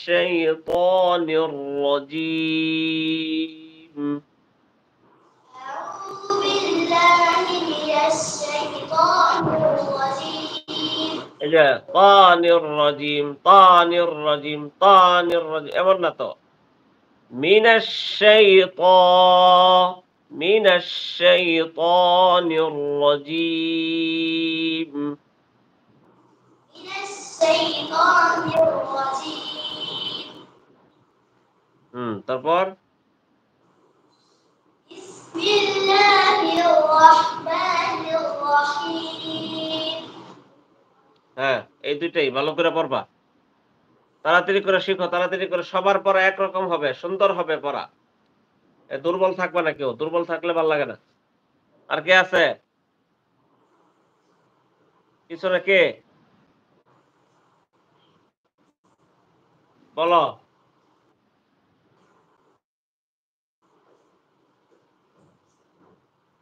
الشيطان الرجيم أعوذ بالله من الشيطان الرجيم طان الرجيم طان الرجيم طان الرجيم এমন না তো من الشيطان الرجيم من الشيطان الرجيم তারপর بسم الله الرحمن الرحيم হ্যাঁ এই দুইটাই ভালো করে পড়বা তাড়াতাড়ি করে শিখো তাড়াতাড়ি করে সবার পড়া একরকম হবে সুন্দর হবে পড়া দুর্বল থাকবে না কেউ দুর্বল থাকলে ভালো লাগে না আর কে আছে পিছনে কে বলো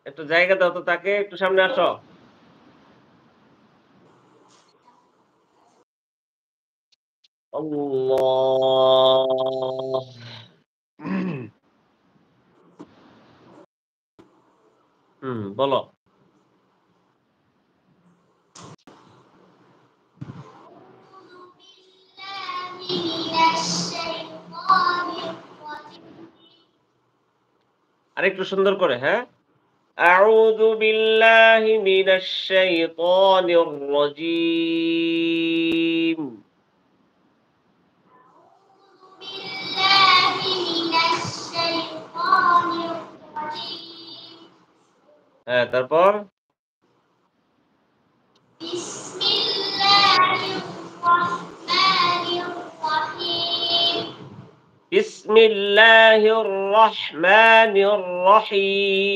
একটু জায়গা দাও তো তাকে একটু সামনে আসো আল্লাহ বলো من الشيطان الرجيم আরেকটু সুন্দর করে হ্যাঁ أعوذ بالله من الشيطان الرجيم بالله من الشيطان الرجيم হ্যাঁ তারপর بسم الله الرحمن الرحيم بسم الله الرحمن الرحيم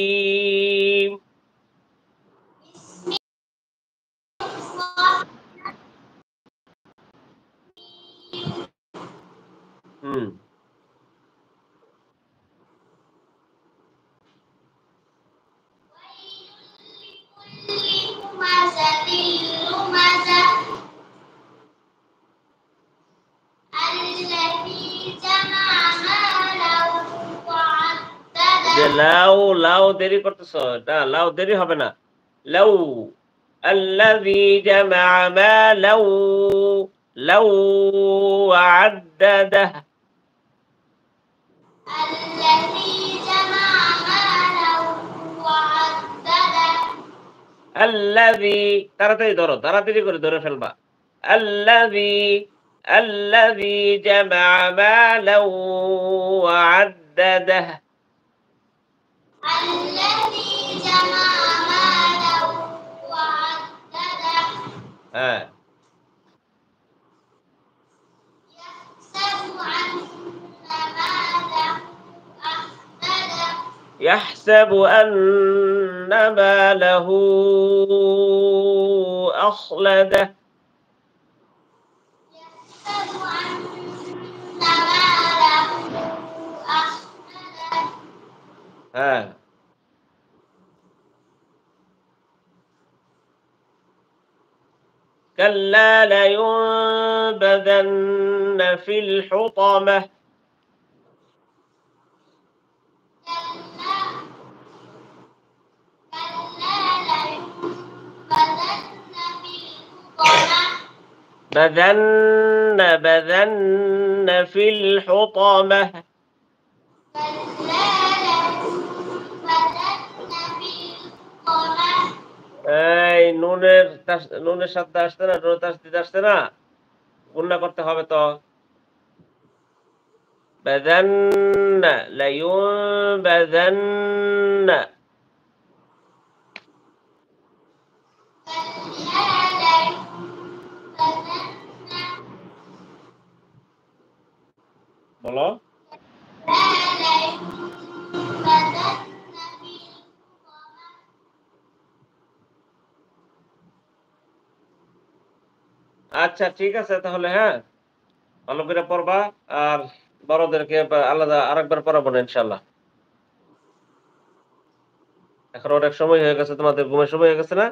بسم الله হুম كل همزة لمزة الذي جمع مالا যে وعدده লাউ লাউ দেরি করতেছো না লাউ দেরি হবে না লাউ الذي جمع مالا لو وعدده الذي جمع مالا وعدده الذي তাড়াতাড়ি ধরো তাড়াতাড়ি করে ধরে ফেলবা الذي جمع مالا وعدده الذي جمع مالا وعدده হ্যাঁ يحسب أن ماله يحسب أن ماله أخلده يحسب أن ماله أخلده হ্যাঁ كلا لينبذن في الحطمة بذن في الحطمة এই নুনের সাথে আসছে না নুনের তাসদিদ আসছে না গুণনা করতে হবে তো بذن لينبذن বলো আচ্ছা ঠিক আছে তাহলে হ্যাঁ ভালো করে পড়বা আর বড়দেরকে আলাদা আরেকবার পড়াবো না ইনশাআল্লাহ এখন অনেক সময় হয়ে গেছে তোমাদের ঘুমের সময় হয়ে গেছে না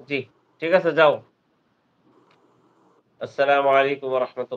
জি ঠিক আছে যাও আসসালামু আলাইকুম ওয়া রাহমাতুল্লাহ